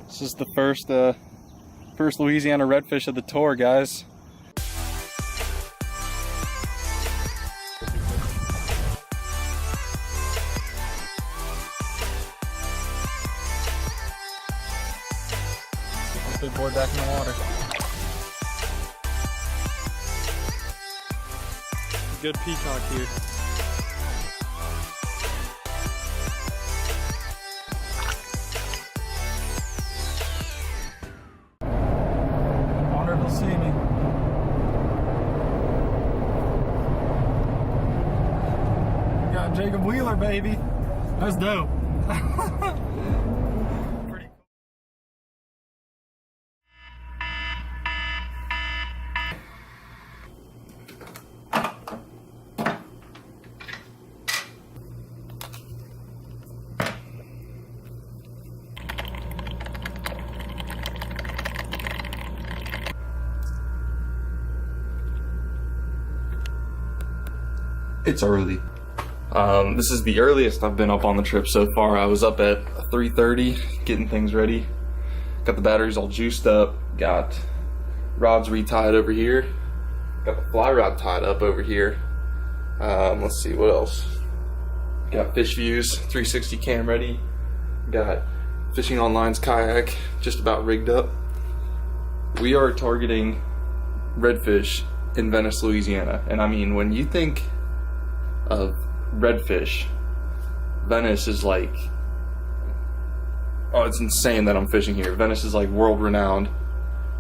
This is the first Louisiana redfish of the tour, guys. Big boy back in the water. Good peacock here. Wonder if he'll see me. We got Jacob Wheeler, baby. That's dope. Pretty cool. It's early. This is the earliest I've been up on the trip so far. I was up at 3:30 getting things ready. Got the batteries all juiced up. Got rods retied over here. Got the fly rod tied up over here. Let's see what else. Got fish views 360 cam ready. Got Fishing Online's kayak just about rigged up. We are targeting redfish in Venice, Louisiana. And I mean, when you think of redfish, Venice is like, oh, it's insane that I'm fishing here. Venice is like world renowned.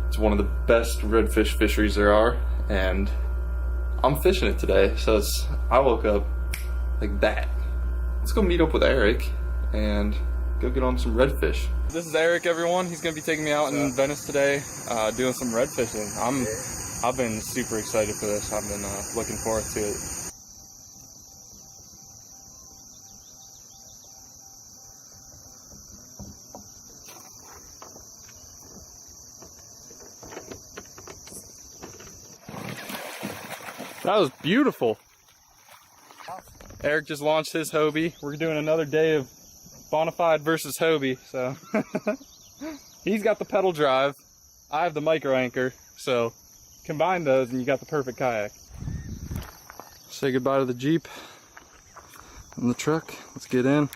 It's one of the best redfish fisheries there are, and I'm fishing it today. So I woke up like that. Let's go meet up with Eric and go get on some redfish. This is Eric, everyone. He's gonna be taking me out in Venice today, doing some redfishing. I've been super excited for this. I've been looking forward to it. That was beautiful. Eric just launched his Hobie. We're doing another day of Bonafide versus Hobie. So he's got the pedal drive. I have the micro anchor. So combine those and you got the perfect kayak. Say goodbye to the Jeep and the truck. Let's get in.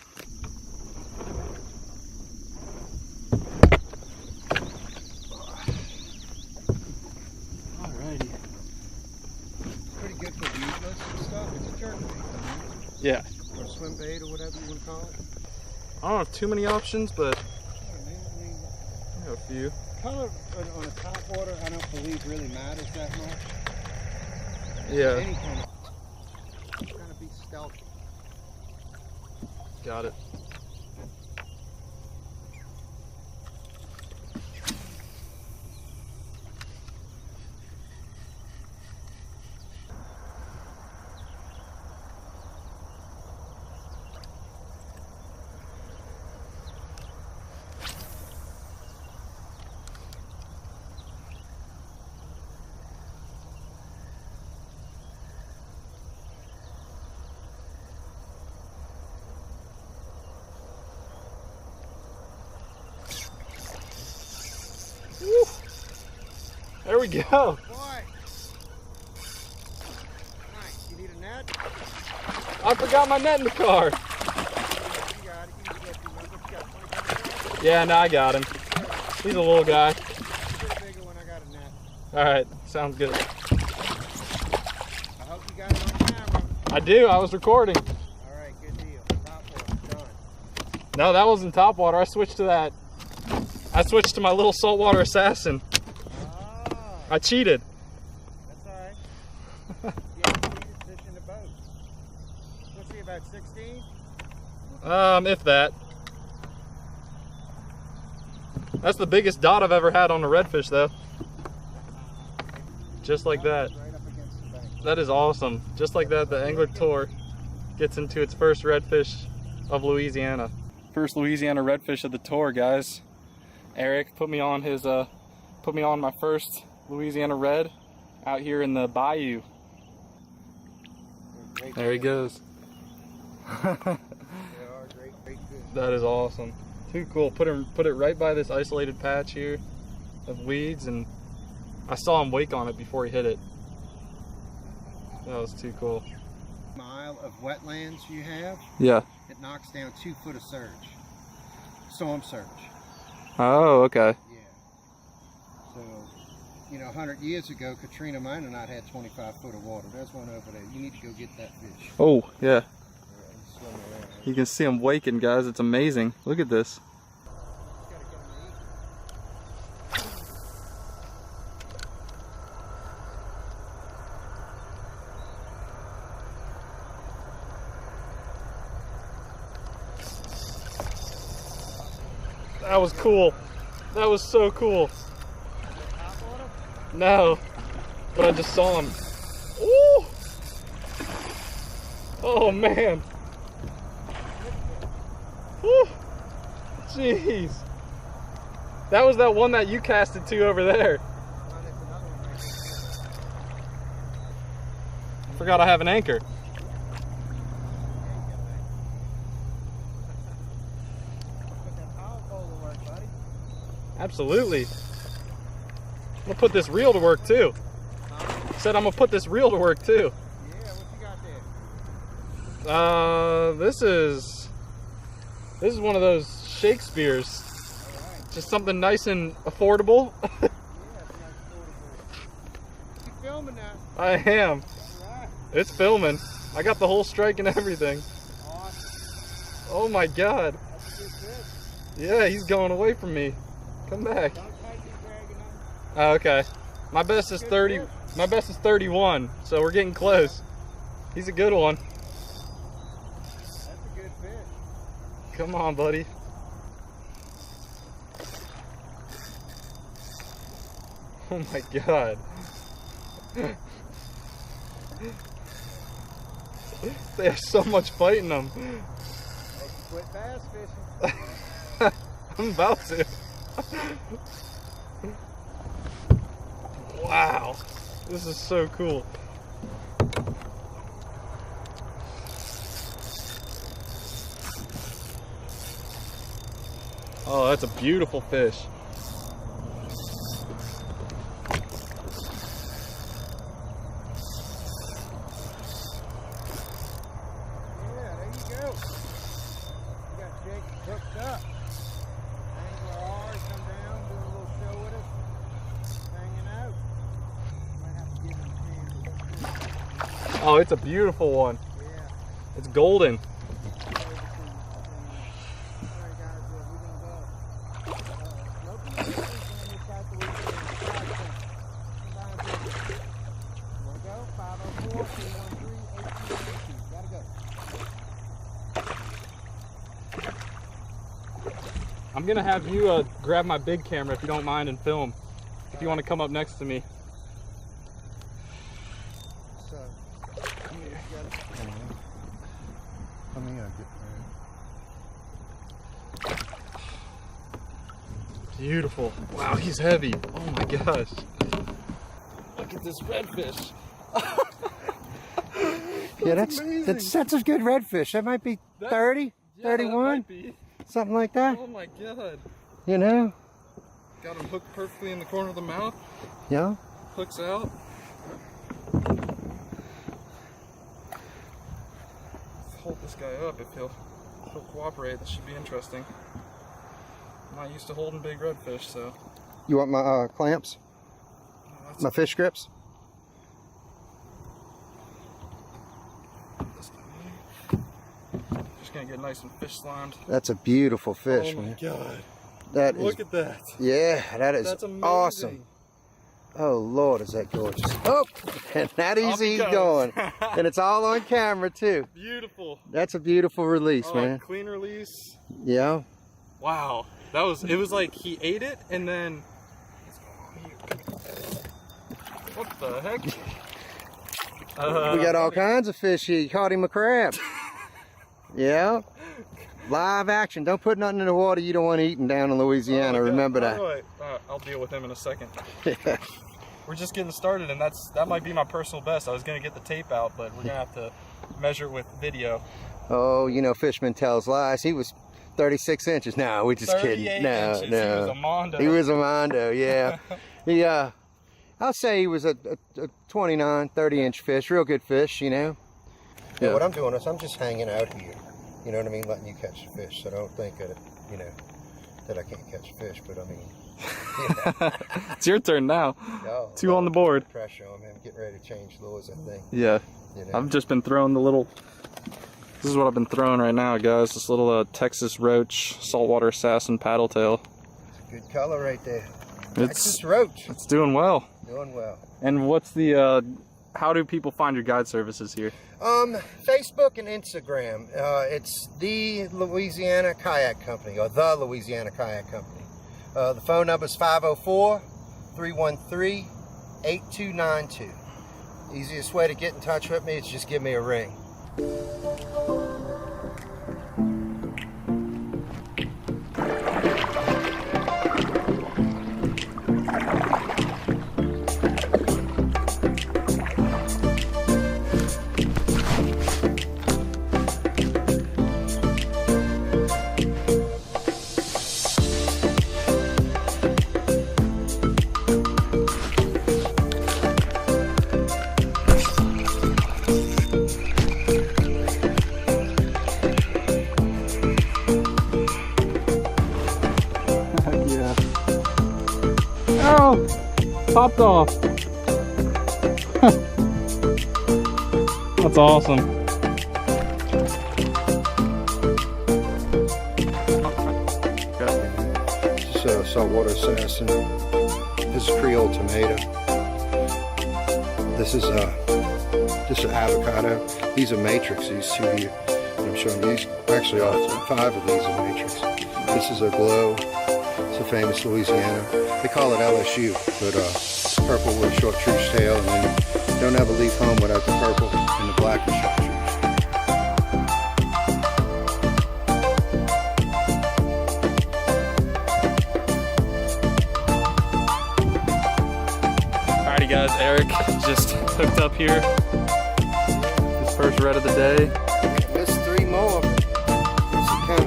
Yeah. Or swim bait or whatever you want to call it. I don't have too many options, but I have a few. Color on a top water, I don't believe really matters that much. Yeah. Any kind of be stealthy. Got it. Woo. There we go. Boy. Nice. You need a net? I forgot my net in the car. You got it. You can get you. Yeah, no, I got him. He's a little guy. Pretty bigger when I got a net. Alright, sounds good. I hope you got it on camera. I do, I was recording. Alright, good deal. Top water, done. No, that wasn't top water. I switched to that. I switched to my little saltwater assassin. Ah, I cheated. that's alright. Yeah, you need to fish in the boat. Let's see, about 16? If that. That's the biggest dot I've ever had on a redfish, though. Just like that. Right up against the bank. That is awesome. Just like that, the ANGLR Tour gets into its first redfish of Louisiana. First Louisiana redfish of the tour, guys. Eric put me on my first Louisiana red out here in the bayou. There he goes. They are great fish. That is awesome. Too cool. Put it right by this isolated patch here of weeds, and I saw him wake on it before he hit it. That was too cool. Mile of wetlands you have, Yeah. it knocks down 2 foot of surge. Storm surge. Oh, okay. Yeah. So, you know, 100 years ago, Katrina Minor not had 25 foot of water. There's one over there. You need to go get that fish. Oh, yeah. And swim around. You can see him waking, guys. It's amazing. Look at this. Gotta get him to eat. That was cool. That was so cool. No, but I just saw him. Ooh! Oh man. Woo! Jeez. That was that one that you casted to over there. Forgot I have an anchor. Absolutely. I'm gonna put this reel to work too. Said I'm gonna put this reel to work too. Yeah, what you got there? This is one of those Shakespeare's. Alright. Just something nice and affordable. Yeah, it's nice affordable. You filming now? I am. Alright. It's filming. I got the whole strike and everything. Awesome. Oh my god. That's a good fish. Yeah, he's going away from me. Come back. Don't take him dragging on. Oh, okay. My best is 30. My best is 31, so we're getting close. He's a good one. That's a good fish. Come on, buddy. Oh my god. They have so much fight in them. Hey, quit bass fishing. I'm about to. Wow. This is so cool. Oh, that's a beautiful fish. Yeah, there you go. You got Jake hooked up. ANGLR come down, do a little show with us. Hanging out. Might have to give him a hand. Oh, it's a beautiful one. Yeah. It's golden. Alright guys, we're gonna go. Nope, we're gonna start the weekend. Wanna go? 504-213-8292. Gotta go. I'm gonna have you grab my big camera if you don't mind and film. If you want to come up next to me. So, come here, come here, get Beautiful. Wow, he's heavy. Oh my gosh. Look at this redfish. Yeah, that's a good redfish. That might be 30, 31, something like that. Oh my god. You know? Got him hooked perfectly in the corner of the mouth. Yeah. Hooks out. Let's hold this guy up if he'll cooperate. This should be interesting. I'm not used to holding big redfish, so. You want my clamps? That's My fish grips? just gonna get nice and fish slimed. That's a beautiful fish, Oh my man. god. That is, Look at that. yeah, that is That's amazing. awesome. Oh Lord, is that gorgeous. Oh, and that easy he's going. And it's all on camera too. Beautiful. That's a beautiful release, Oh, man. clean release. Yeah. Wow. It was like he ate it and then. What the heck? We got all kinds of fish here. You caught him a crab. Yeah. Live action. Don't put nothing in the water you don't want eating down in Louisiana. Oh, Remember God. that. All right. I'll deal with him in a second. We're just getting started, and that might be my personal best. I was gonna get the tape out, but we're gonna have to measure it with video. Oh, you know, Fishman tells lies. He was 36 inches. No, we're just kidding. No, inches. no. He was a mondo. He was a mondo, yeah. I'll say he was a 29, 30-inch fish. Real good fish, you know. Yeah. What I'm doing is I'm just hanging out here. You know what I mean? Letting you catch the fish. So don't think that, you know, that I can't catch fish. But I mean, It's your turn now. Oh, 2 on the board. Pressure on me. I'm getting ready to change lures, I think. Yeah. You know? I've just been throwing the little. This is what I've been throwing right now, guys. This little Texas roach saltwater assassin paddle tail. Good color right there. It's Texas roach. It's doing well. Doing well. And what's the? How do people find your guide services here? Facebook and Instagram. It's the Louisiana Kayak Company, or the Louisiana Kayak Company. The phone number is 504-313-8292. Easiest way to get in touch with me is just give me a ring. Oh, popped off. That's awesome. This is a saltwater assassin. This is Creole tomato. This is avocado. These are matrix, these two here. I'm showing these. Actually, all 5 of these are matrix. This is a glow. It's a famous Louisiana. They call it LSU, but purple with short chartreuse tail, and then you don't ever leave home without the purple and the black and chartreuse. Alrighty guys, Eric just hooked up here. His first red of the day. Missed 3 more.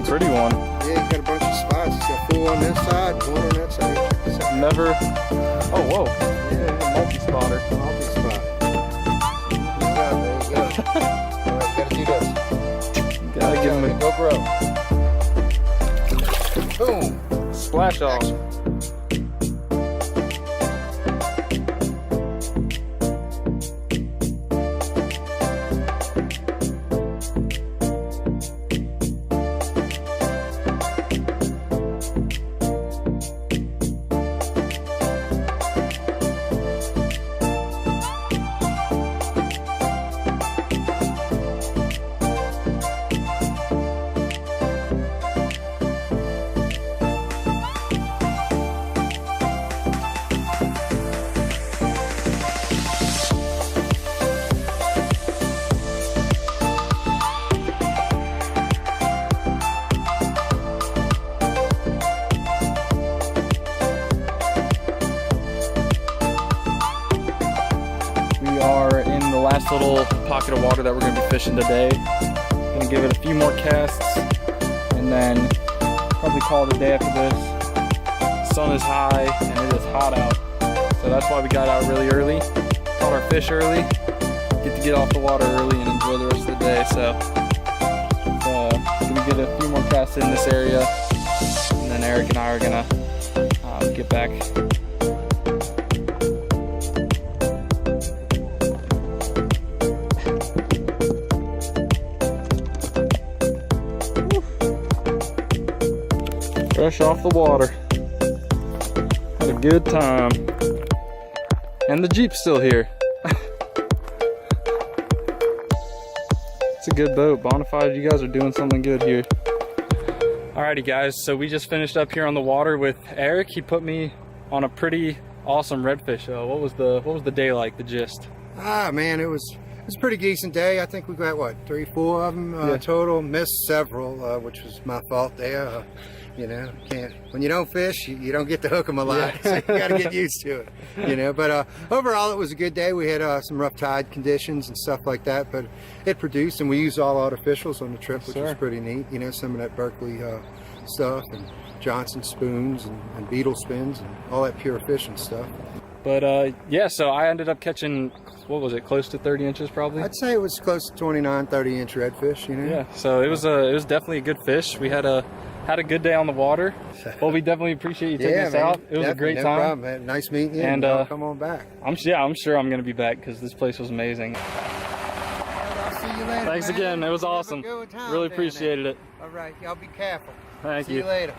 Pretty one. Yeah, he's got a bunch of spots. He's got 4 on this side, 1 on that side. Never. Oh, whoa. Yeah, he's a multi-spotter. Multi-spot. There you go. Alright, gotta do this. Gotta give him a Boom. splash off. Action. Last little pocket of water that we're going to be fishing today. Going to give it a few more casts and then probably call it a day after this. The sun is high and it is hot out, so that's why we got out really early. Caught our fish early, get to get off the water early and enjoy the rest of the day. So going to get a few more casts in this area, and then Eric and I are going to get back. Fresh off the water. Had a good time. And the Jeep's still here. It's a good boat. Bonafide, you guys are doing something good here. Alrighty guys, so we just finished up here on the water with Eric. He put me on a pretty awesome redfish. What was the day like, the gist? Man, it was a pretty decent day. I think we got what, 3, 4 of them total. Missed several, which was my fault there. You know, when you don't fish, you don't get to hook them a lot, so you got to get used to it. You know, but overall it was a good day. We had some rough tide conditions and stuff like that, but it produced, and we used all artificials on the trip, which was pretty neat. You know, some of that Berkeley stuff and Johnson spoons and beetle spins and all that pure fishing stuff. But yeah, so I ended up catching, what was it, close to 30 inches probably? I'd say it was close to 29, 30 inch redfish, you know? Yeah, so it was definitely a good fish. We had a good day on the water. Well, we definitely appreciate you taking us out. It was a great time. No problem, man. Nice meeting you, and come on back. I'm sure I'm going to be back because this place was amazing. I'll see you later. Thanks man. again. It was awesome. Have a good time Really down appreciated there. it. All right, y'all be careful. Thank See you. you later.